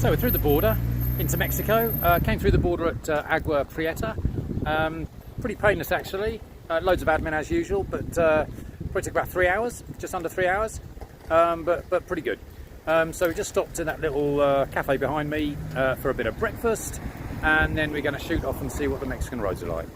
So we're through the border into Mexico. Came through the border at Agua Prieta. Pretty painless actually. Loads of admin as usual, but probably took about 3 hours, just under 3 hours, but pretty good. So we just stopped in that little cafe behind me for a bit of breakfast, and then we're going to shoot off and see what the Mexican roads are like.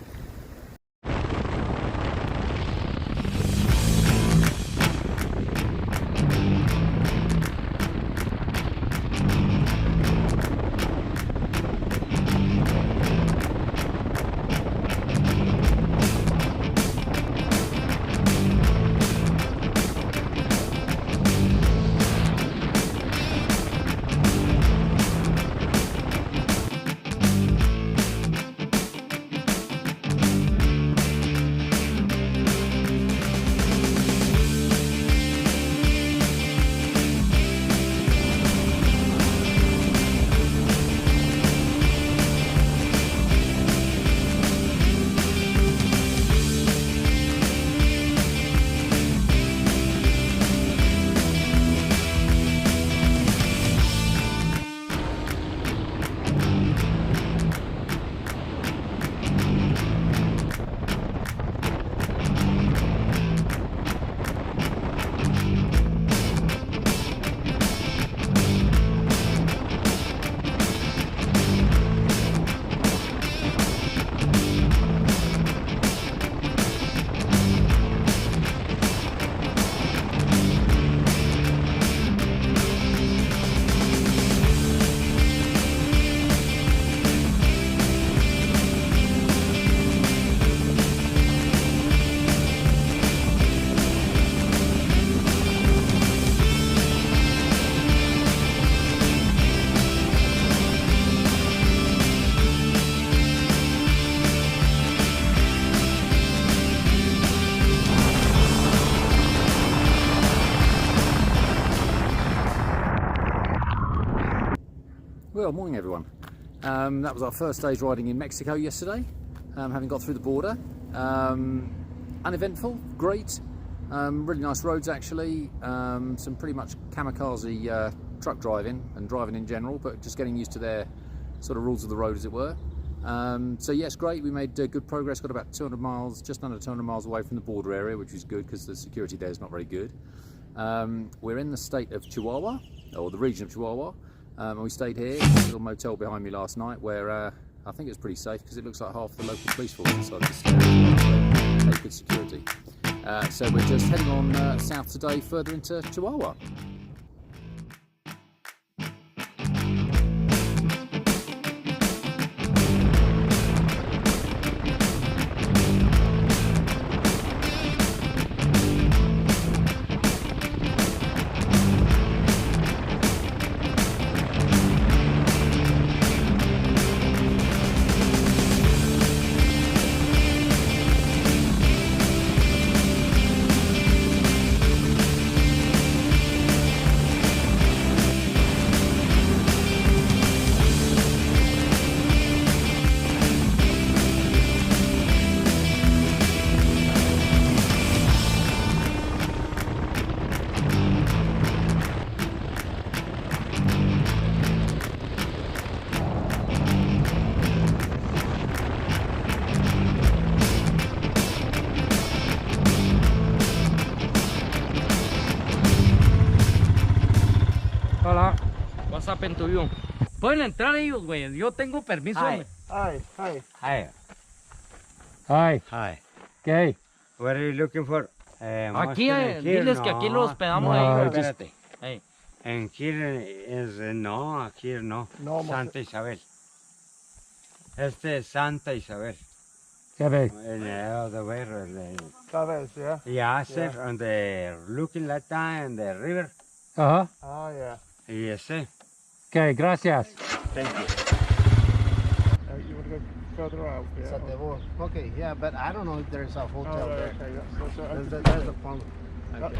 Well, morning everyone. That was our first day's riding in Mexico yesterday, having got through the border. Uneventful, great, really nice roads actually, some pretty much kamikaze truck driving and driving in general, but just getting used to their sort of rules of the road as it were. So yes, great, we made good progress, got about 200 miles, just under 200 miles away from the border area, which is good because the security there is not very good. We're in the state of Chihuahua, or the region of Chihuahua. And we stayed here, a little motel behind me last night where I think it was pretty safe because it looks like half the local police force decided to stay. Take good security. So we're just heading on south today, further into Chihuahua. Hola, what's up to you? Pueden entrar ellos, güey. Yo tengo permiso. Hi. Hi. Hi. Hi. Hi. Okay. What are you looking for? Aquí, diles que aquí los hospedamos ahí. Espérate. Hey. En here es no, aquí no. No, Santa Isabel. Este es Santa Isabel. Sabes. In the other way. Sabes, yeah. Yeah, sir. On the looking like that in the river. Uh-huh. Oh, yeah. Yes, sir. Okay, gracias. Thank you. You want to go further out? Yeah. Okay, yeah, but I don't know if there's a hotel there. Okay, There's the problem. Okay.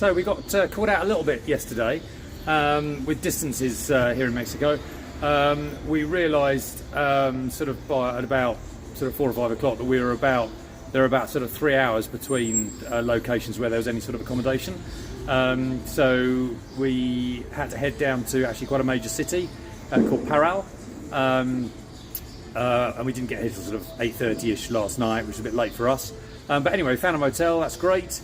So we got caught out a little bit yesterday with distances here in Mexico. We realised sort of at about 4 or 5 o'clock that there were about sort of 3 hours between locations where there was any sort of accommodation. So we had to head down to actually quite a major city called Parral. And we didn't get here till sort of 8:30ish last night, which was a bit late for us. But anyway, we found a motel. That's great.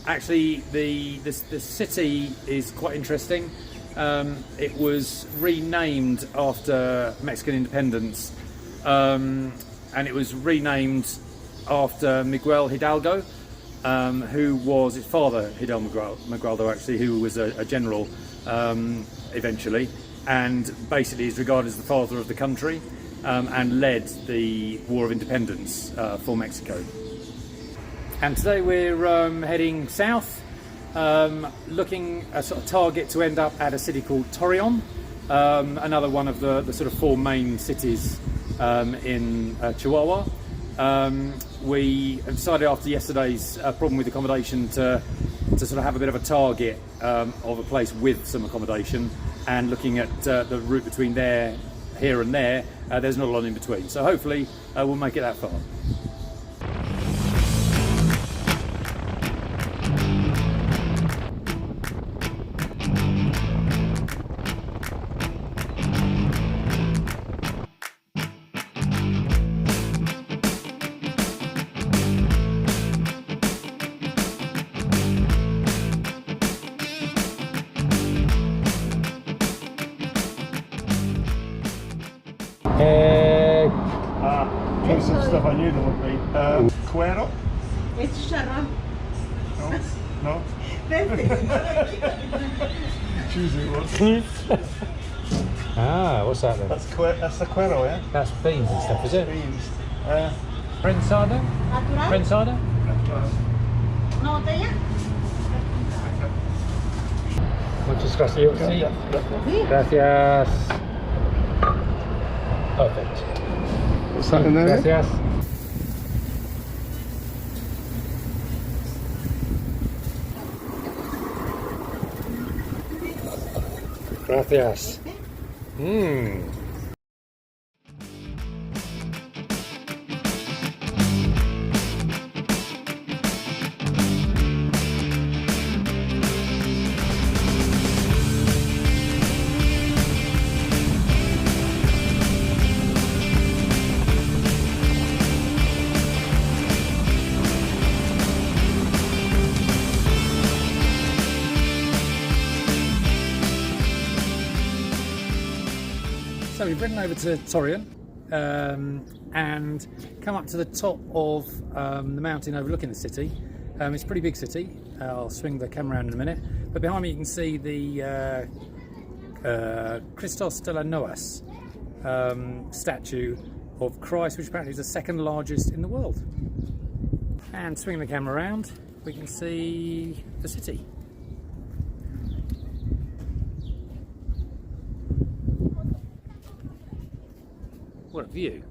Actually, the city is quite interesting. It was renamed after Mexican independence, and it was renamed after Miguel Hidalgo, who was his father, Miguel, actually, who was a general eventually, and basically is regarded as the father of the country, and led the War of Independence for Mexico. And today we're heading south, looking a sort of target to end up at a city called Torreon, another one of the sort of 4 main cities in Chihuahua. We decided after yesterday's problem with accommodation to sort of have a bit of a target of a place with some accommodation, and looking at the route between here and there, there's not a lot in between. So hopefully we'll make it that far. Piece of stuff I knew there would be. Cuero? It's chicharrón. No? Choosing one. What's that then? That's the cuero, yeah? That's beans and stuff, is it? Beans. Prensada? ¿Natural? Prensada? ¿Una botella? Muchas gracias. Sí. Gracias. Perfect. What's that in there? Gracias. Gracias. So we've ridden over to Torreon and come up to the top of the mountain overlooking the city. It's a pretty big city. I'll swing the camera around in a minute. But behind me you can see the Christos de la Noas statue of Christ, which apparently is the 2nd largest in the world. And swinging the camera around, we can see the city. What a view.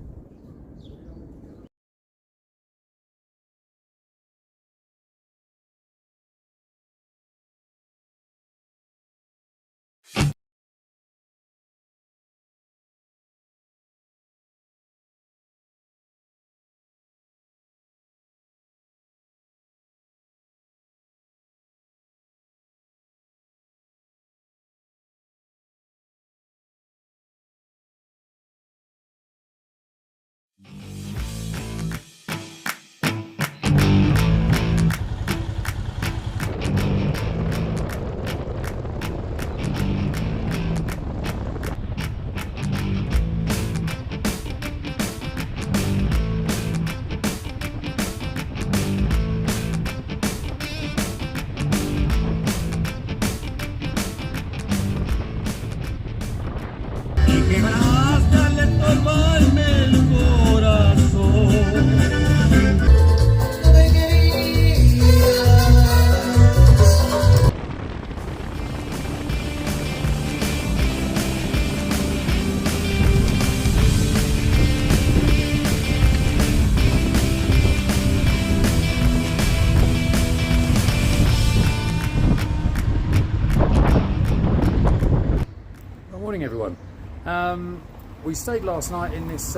Morning everyone. We stayed last night in this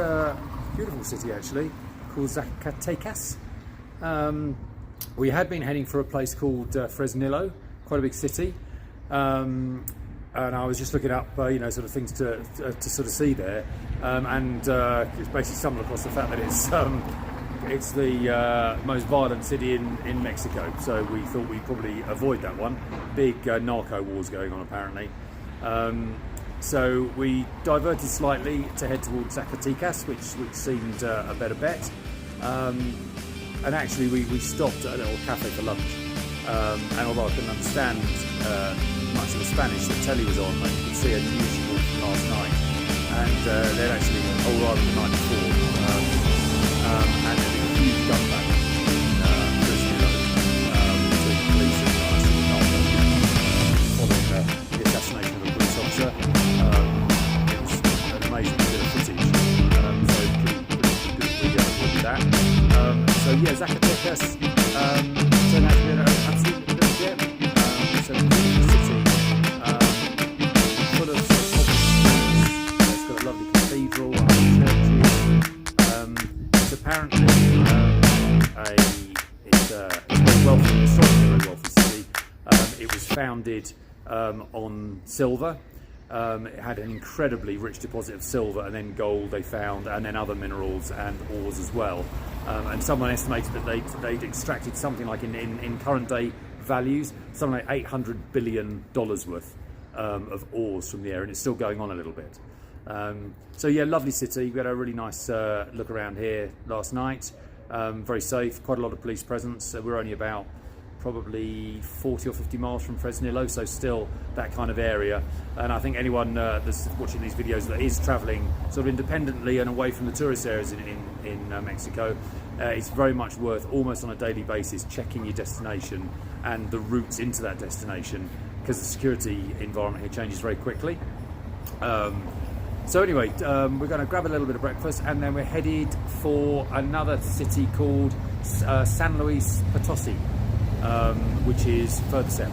beautiful city actually called Zacatecas. We had been heading for a place called Fresnillo, quite a big city, and I was just looking up you know, sort of things to sort of see there, and it's basically stumbled across the fact that it's the most violent city in Mexico, so we thought we'd probably avoid that one. Big narco wars going on apparently. So we diverted slightly to head towards Zacatecas, which seemed a better bet. And actually we stopped at a little cafe for lunch. And although I couldn't understand much of the Spanish, the telly was on, and you could see a news report from last night. And they'd actually, rather the night before, and there'd been a huge gun battle in Fresnillo between the police and us and the following the assassination of a police officer. It was an amazing bit of footage, so pretty good with that. So yeah, Zacatecas turned out to be an absolute little gem. It's a beautiful city, full of streets. It's got a lovely cathedral, churches. It's apparently it's very wealthy, historically very wealthy city. It was founded on silver. It had an incredibly rich deposit of silver, and then gold they found, and then other minerals and ores as well. And someone estimated that they'd extracted something like in current day values, something like $800 billion worth of ores from the area, and it's still going on a little bit. So yeah, lovely city. We had a really nice look around here last night. Very safe, quite a lot of police presence. We're only about probably 40 or 50 miles from Fresnillo, so still that kind of area. And I think anyone that's watching these videos that is travelling sort of independently and away from the tourist areas in Mexico, it's very much worth, almost on a daily basis, checking your destination and the routes into that destination, because the security environment here changes very quickly. So anyway, we're going to grab a little bit of breakfast, and then we're headed for another city called San Luis Potosi, which is further south.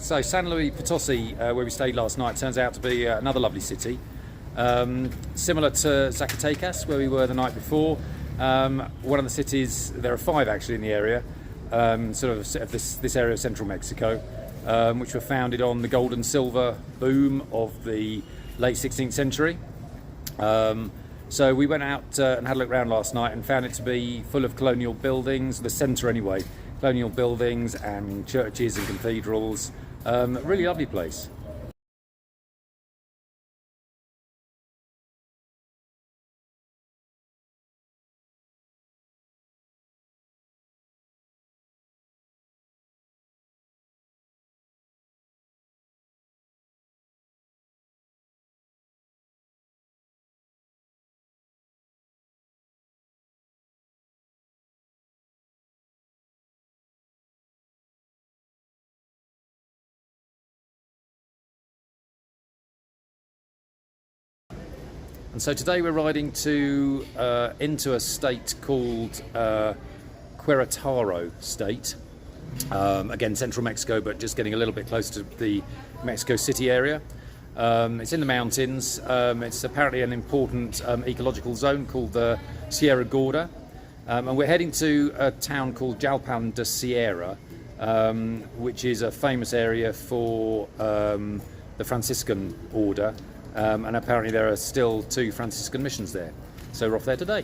So San Luis Potosi, where we stayed last night, turns out to be another lovely city. Similar to Zacatecas, where we were the night before. One of the cities, there are 5 actually in the area, sort of this area of central Mexico, which were founded on the gold and silver boom of the late 16th century. So we went out and had a look around last night and found it to be full of colonial buildings, the centre anyway, colonial buildings and churches and cathedrals. Really lovely place. And so today we're riding to into a state called Querétaro state. Again, central Mexico, but just getting a little bit closer to the Mexico City area. It's in the mountains. It's apparently an important ecological zone called the Sierra Gorda. And we're heading to a town called Jalpan de Serra, which is a famous area for the Franciscan order. And apparently there are still 2 Franciscan missions there. So we're off there today.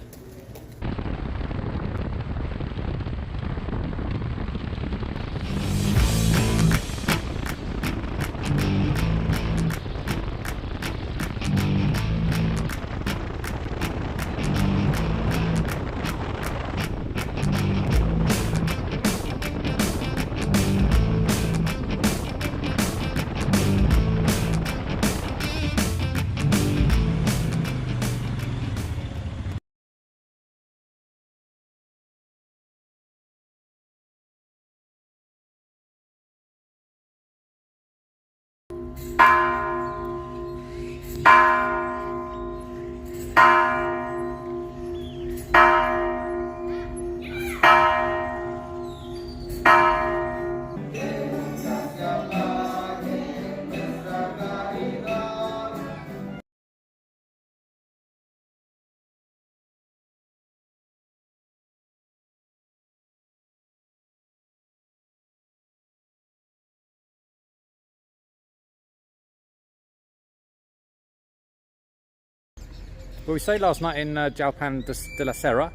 Well, we stayed last night in Jalpan de la Serra,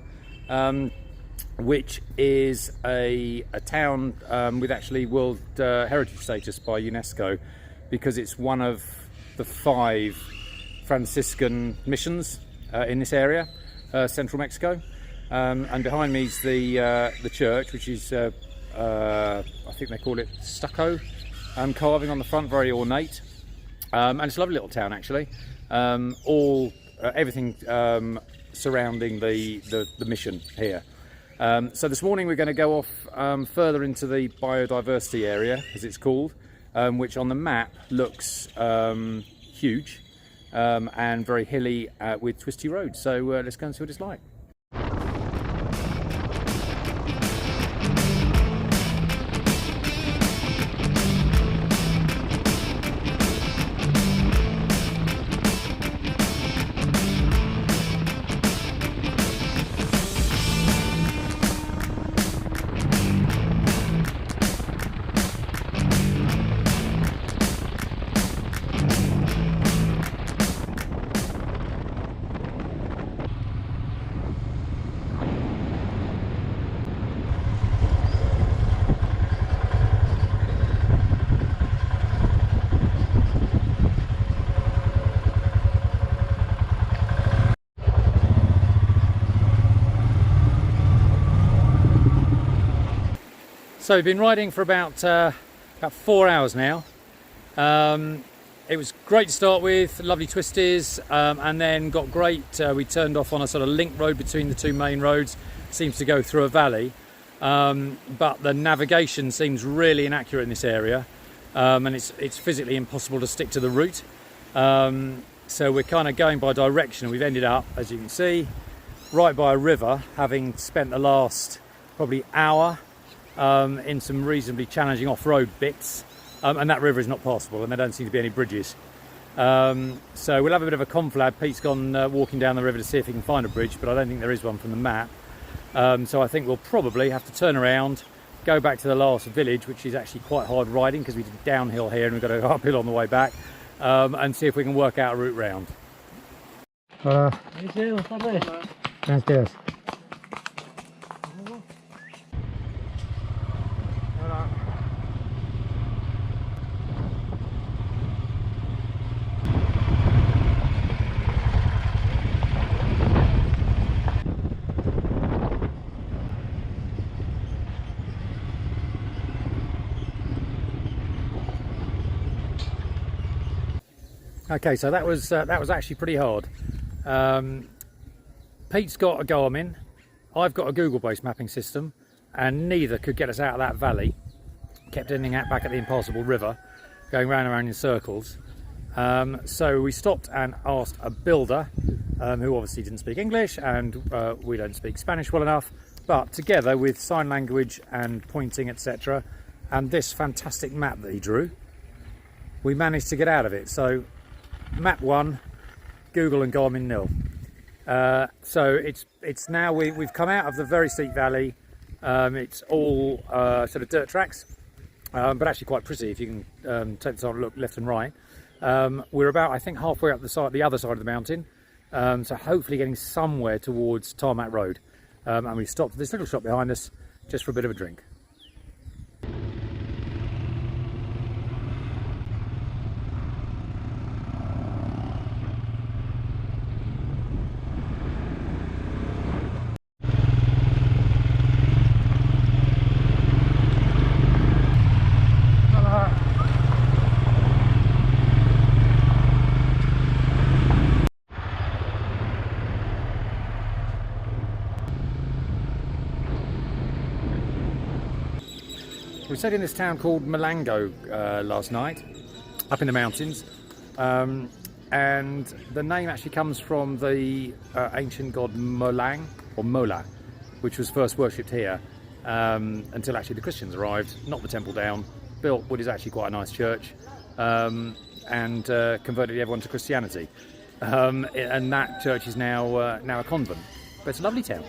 which is a town with actually World Heritage status by UNESCO, because it's one of the 5 Franciscan missions in this area, central Mexico. And behind me is the church, which is I think they call it stucco carving on the front, very ornate, and it's a lovely little town actually. Everything surrounding the mission here. So this morning we're going to go off further into the biodiversity area, as it's called, which on the map looks huge and very hilly with twisty roads. So let's go and see what it's like. So we've been riding for about 4 hours now. It was great to start with, lovely twisties, and then got great. We turned off on a sort of link road between the 2 main roads. Seems to go through a valley, but the navigation seems really inaccurate in this area, and it's physically impossible to stick to the route. So we're kind of going by direction. We've ended up, as you can see, right by a river, having spent the last probably hour in some reasonably challenging off-road bits, and that river is not passable, and there don't seem to be any bridges. So we'll have a bit of a conflab. Pete's gone walking down the river to see if he can find a bridge, but I don't think there is one from the map. So I think we'll probably have to turn around, go back to the last village, which is actually quite hard riding because we did downhill here and we've got to go uphill on the way back, and see if we can work out a route round. Gracias. Okay, so that was actually pretty hard. Pete's got a Garmin, I've got a Google-based mapping system, and neither could get us out of that valley. Kept ending up back at the impassable river, going round and round in circles. So we stopped and asked a builder who obviously didn't speak English, and we don't speak Spanish well enough, but together with sign language and pointing, etc., and this fantastic map that he drew, we managed to get out of it. So map 1, Google and Garmin nil. So it's now we've come out of the very steep valley. It's all sort of dirt tracks, but actually quite pretty if you can take the time to look left and right. We're about, I think, halfway up the other side of the mountain, so hopefully getting somewhere towards Tarmac Road. And we stopped at this little shop behind us just for a bit of a drink. We stayed in this town called Malango last night, up in the mountains, and the name actually comes from the ancient god Molang, or Mola, which was first worshipped here until actually the Christians arrived, knocked the temple down, built what is actually quite a nice church, and converted everyone to Christianity. And that church is now a convent, but it's a lovely town.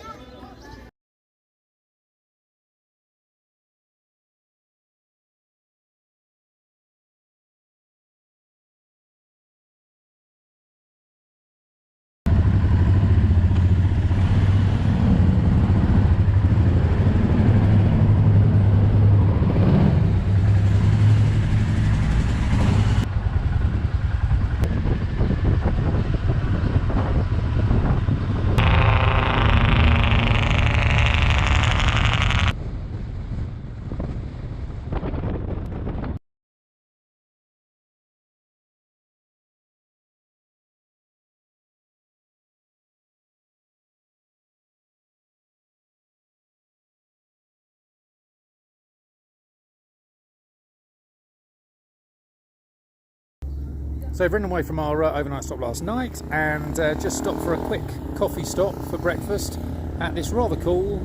So we've ridden away from our overnight stop last night, and just stopped for a quick coffee stop for breakfast at this rather cool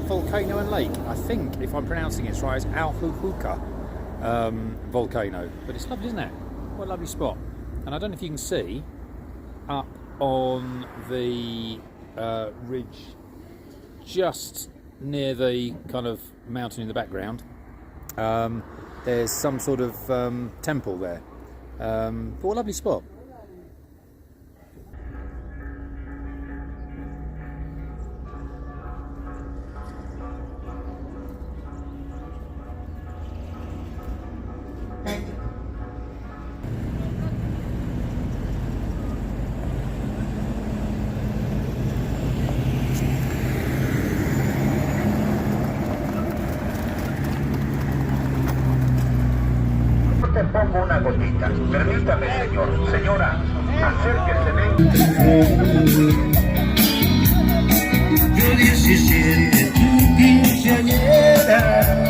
volcano and lake. I think, if I'm pronouncing it right, it's Alhuhuca volcano. But it's lovely, isn't it? What a lovely spot. And I don't know if you can see up on the ridge just near the kind of mountain in the background, there's some sort of temple there. But what a lovely spot. Pongo una gotita. Permítame, señor. Señora, acérqueseme. Yo 17, tú quinceañera.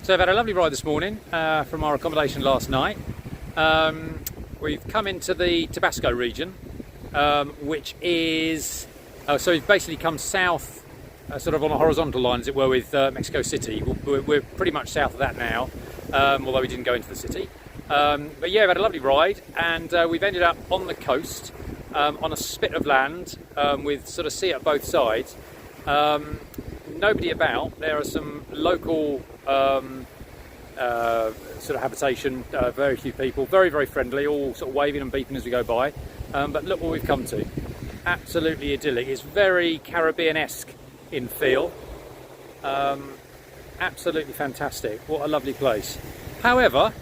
So I've had a lovely ride this morning from our accommodation last night. We've come into the Tabasco region, which is, so we've basically come south, sort of on a horizontal line as it were, with Mexico City. We're pretty much south of that now, although we didn't go into the city. But yeah, we've had a lovely ride, and we've ended up on the coast, on a spit of land with sort of sea at both sides. Nobody about. There are some local sort of habitation, very few people, very, very friendly, all sort of waving and beeping as we go by. But look what we've come to. Absolutely idyllic. It's very Caribbean-esque in feel. Absolutely fantastic. What a lovely place. However,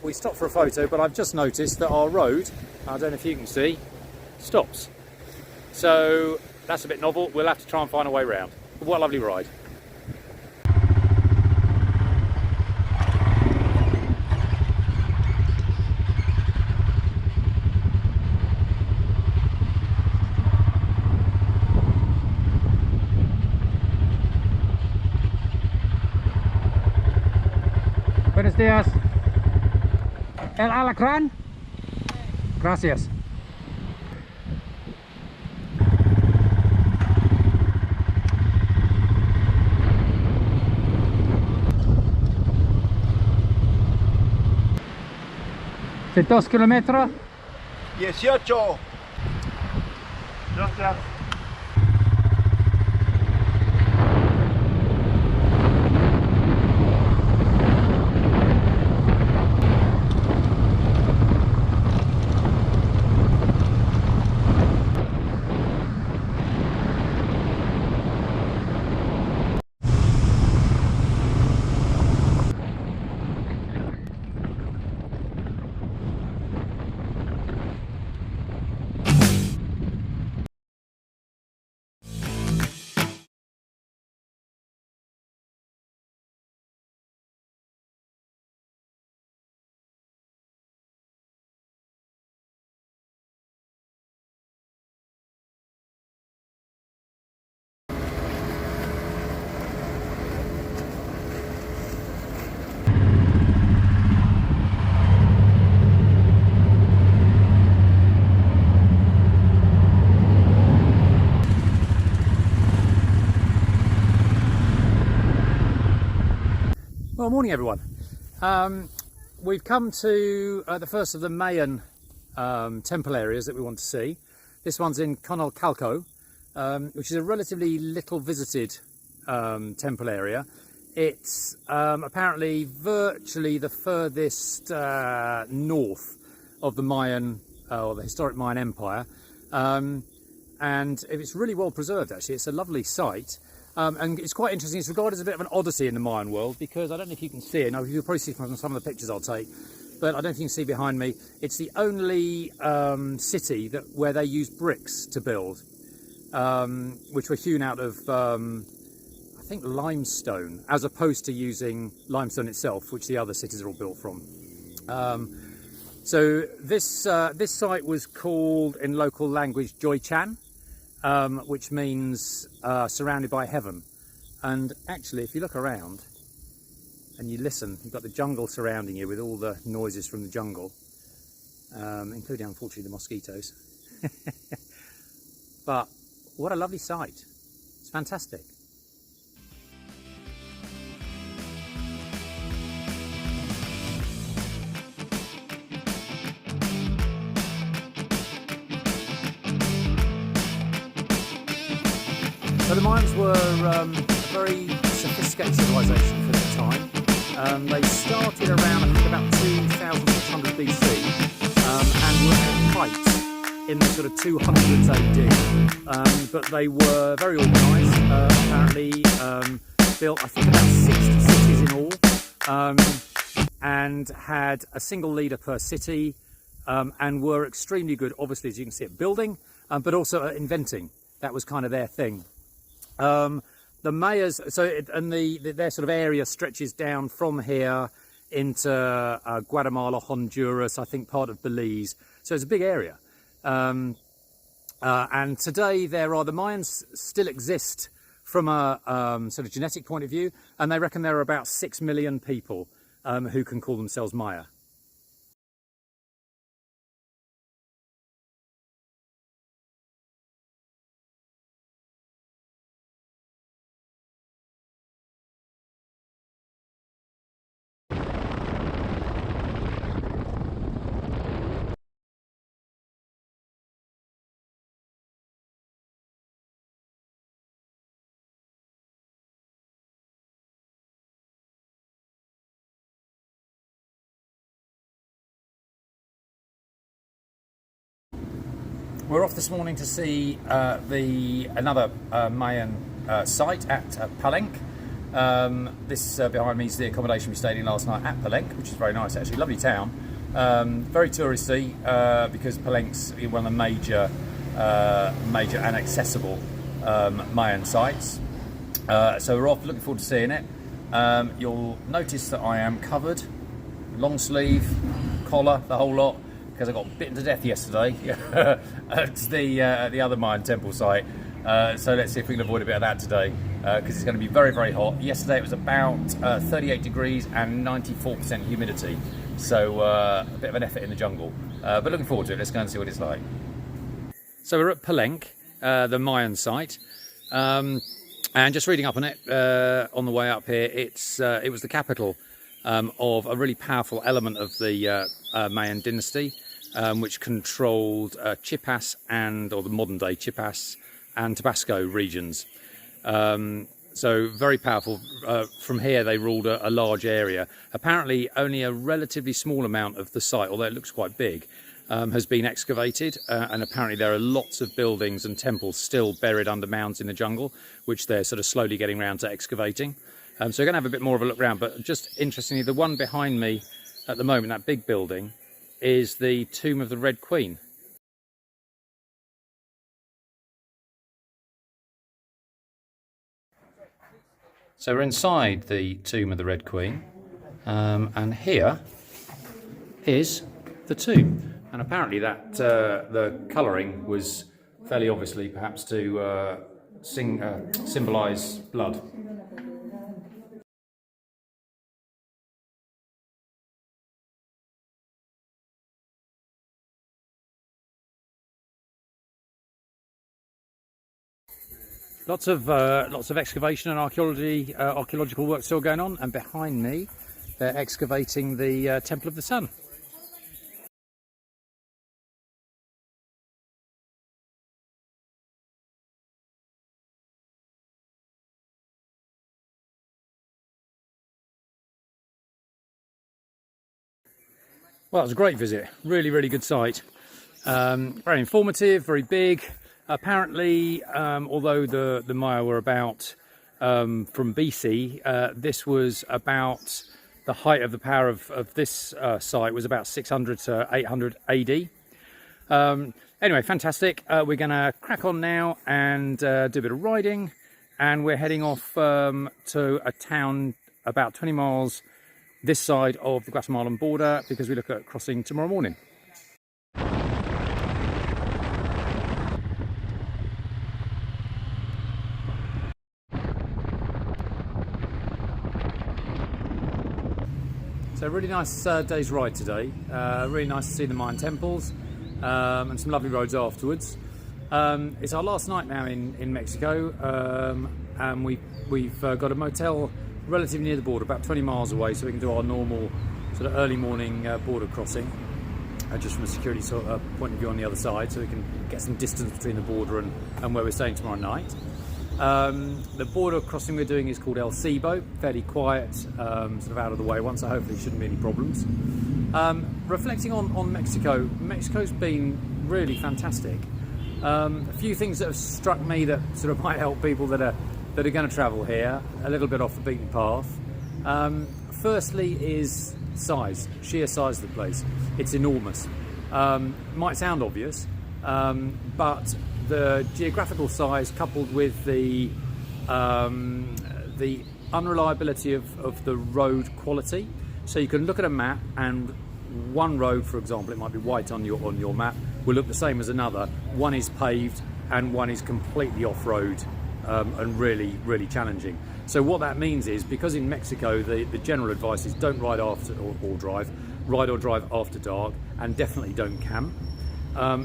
we stopped for a photo, but I've just noticed that our road, I don't know if you can see, stops. So that's a bit novel. We'll have to try and find a way round. What a lovely ride. Buenos días. El alacrán. Gracias. ¿De 2 kilómetros? 18. Gracias. Well, morning everyone. We've come to the first of the Mayan temple areas that we want to see. This one's in Comalcalco, which is a relatively little visited temple area. It's apparently virtually the furthest north of the Mayan, or the historic Mayan Empire. And it's really well preserved actually. It's a lovely site. And it's quite interesting. It's regarded as a bit of an odyssey in the Mayan world because I don't know if you can see it. Now you'll probably see from some of the pictures I'll take, but I don't know if you can see behind me. It's the only city where they use bricks to build, which were hewn out of I think limestone, as opposed to using limestone itself, which the other cities are all built from. So this site was called in local language Joychan. Which means surrounded by heaven. And actually, if you look around and you listen, you've got the jungle surrounding you with all the noises from the jungle, including, unfortunately, the mosquitoes. But what a lovely sight. It's fantastic. So the Mayans were a very sophisticated civilization for their time. They started around, I think, about 2600 BC and were at height in the sort of 200s AD. But they were very organised, apparently built, I think, about 60 cities in all, and had a single leader per city, and were extremely good, obviously, as you can see, at building, but also at inventing. That was kind of their thing. The Mayas, their sort of area stretches down from here into Guatemala, Honduras, I think part of Belize. So it's a big area. And today the Mayans still exist from a sort of genetic point of view, and they reckon there are about 6 million people who can call themselves Maya. We're off this morning to see another Mayan site at Palenque. This behind me is the accommodation we stayed in last night at Palenque, which is very nice actually, lovely town. Very touristy because Palenque's one of the major and accessible Mayan sites. So we're off, looking forward to seeing it. You'll notice that I am covered, long sleeve, collar, the whole lot, because I got bitten to death yesterday at the other Mayan temple site. So let's see if we can avoid a bit of that today, because it's going to be very, very hot. Yesterday it was about 38 degrees and 94% humidity, so a bit of an effort in the jungle. But looking forward to it. Let's go and see what it's like. So we're at Palenque, the Mayan site. And just reading up on it on the way up here, it was the capital of a really powerful element of the Mayan dynasty, which controlled Chiapas or the modern day Chiapas and Tabasco regions. So very powerful. From here they ruled a large area. Apparently only a relatively small amount of the site, although it looks quite big, has been excavated, and apparently there are lots of buildings and temples still buried under mounds in the jungle, which they're sort of slowly getting around to excavating. So we're going to have a bit more of a look around, but just interestingly, the one behind me at the moment, that big building, is the tomb of the Red Queen. So we're inside the tomb of the Red Queen, and here is the tomb. And apparently that the colouring was fairly obviously perhaps to symbolise blood. Lots of excavation and archaeological work still going on, and behind me they're excavating the Temple of the Sun. Well, it was a great visit, really, really good site. Very informative, very big. Apparently, although the Maya were about from BC, this was about the height of the power of this site was about 600 to 800 AD. Anyway, fantastic. We're going to crack on now and do a bit of riding, and we're heading off to a town about 20 miles this side of the Guatemalan border, because we look at crossing tomorrow morning. So really nice day's ride today. Really nice to see the Mayan temples and some lovely roads afterwards. It's our last night now in Mexico, and we've got a motel relatively near the border, about 20 miles away, so we can do our normal sort of early morning border crossing, just from a security point of view on the other side, so we can get some distance between the border and where we're staying tomorrow night. The border crossing we're doing is called El Cibo, fairly quiet, sort of out of the way one, so hopefully shouldn't be any problems. Reflecting on Mexico, Mexico's been really fantastic. A few things that have struck me that sort of might help people that are going to travel here a little bit off the beaten path. Firstly is size, sheer size of the place. It's enormous. Might sound obvious, but the geographical size coupled with the unreliability of the road quality. So you can look at a map, and one road, for example, it might be white on your map, will look the same as another. One is paved and one is completely off-road. And really, really challenging. So what that means is, because in Mexico the general advice is don't ride after or drive, ride or drive after dark, and definitely don't camp.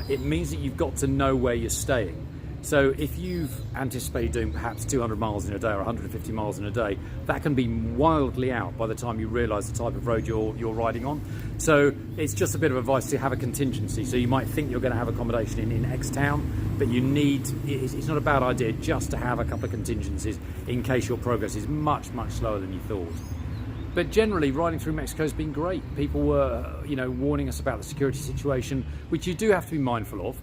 It means that you've got to know where you're staying. So if you've anticipated doing perhaps 200 miles in a day or 150 miles in a day, that can be wildly out by the time you realise the type of road you're riding on. So it's just a bit of advice to have a contingency. So you might think you're going to have accommodation in X town, but it's not a bad idea just to have a couple of contingencies in case your progress is much, much slower than you thought. But generally, riding through Mexico has been great. People were, warning us about the security situation, which you do have to be mindful of.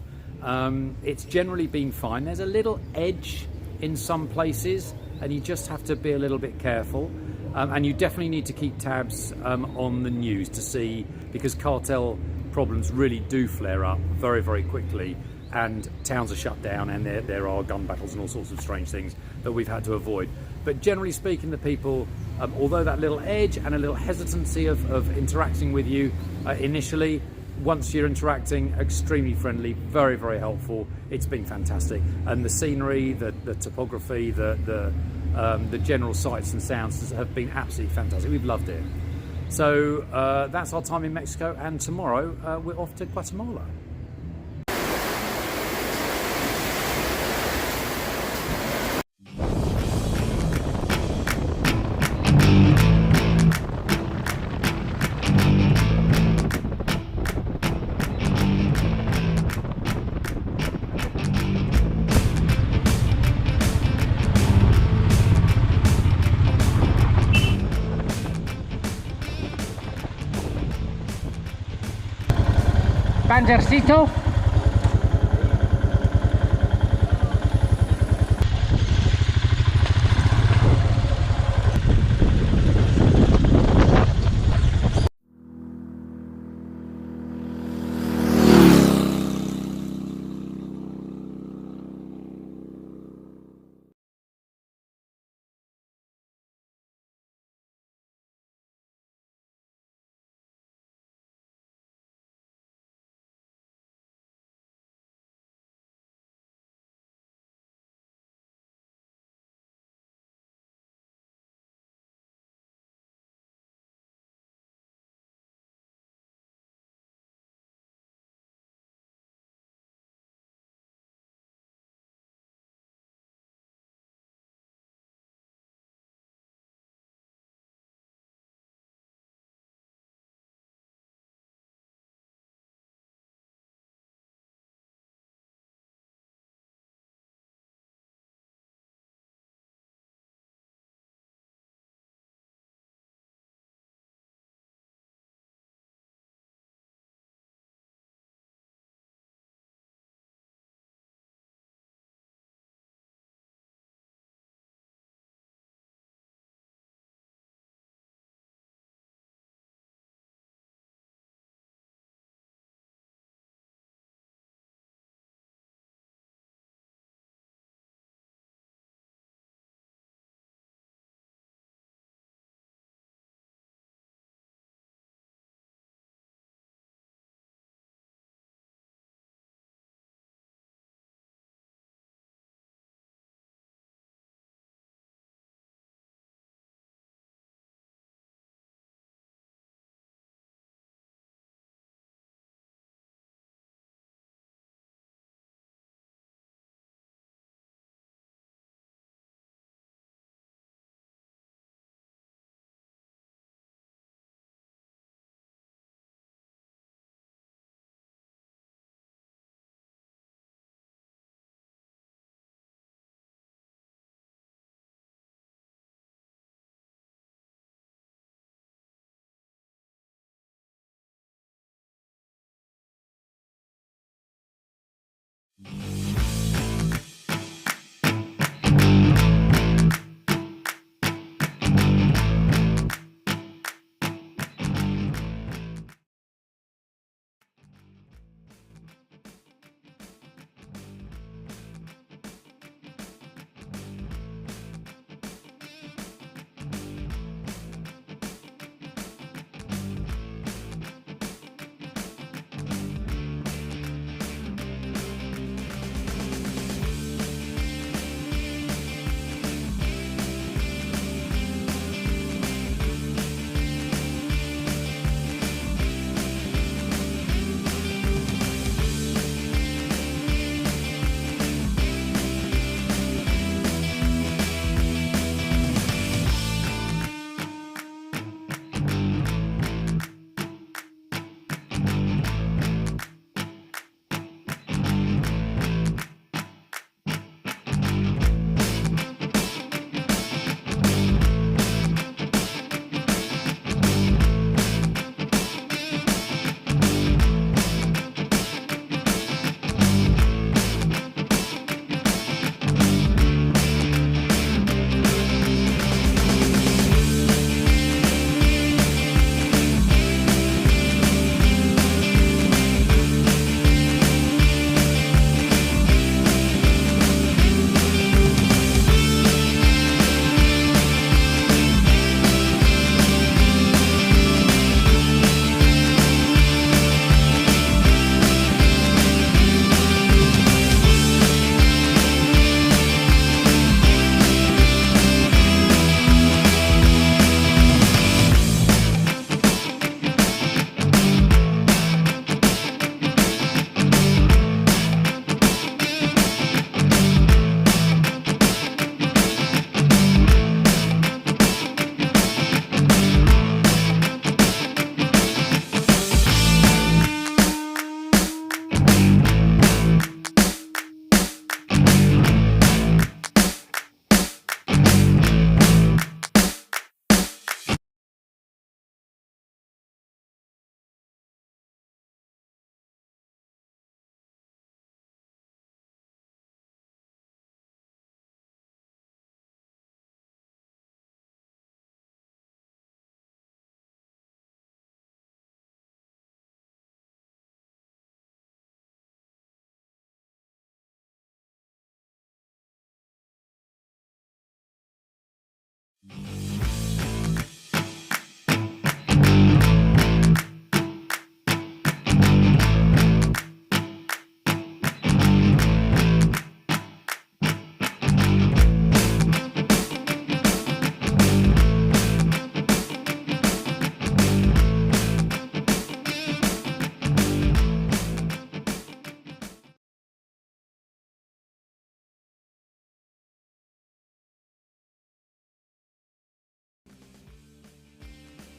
It's generally been fine. There's a little edge in some places, and you just have to be a little bit careful. And you definitely need to keep tabs on the news to see, because cartel problems really do flare up very, very quickly, and towns are shut down, and there are gun battles and all sorts of strange things that we've had to avoid. But generally speaking, the people, although that little edge and a little hesitancy of interacting with you initially, once you're interacting, extremely friendly, very, very helpful. It's been fantastic. And the scenery, the topography, the general sights and sounds have been absolutely fantastic. We've loved it. So that's our time in Mexico, and tomorrow we're off to Guatemala. Panzercito.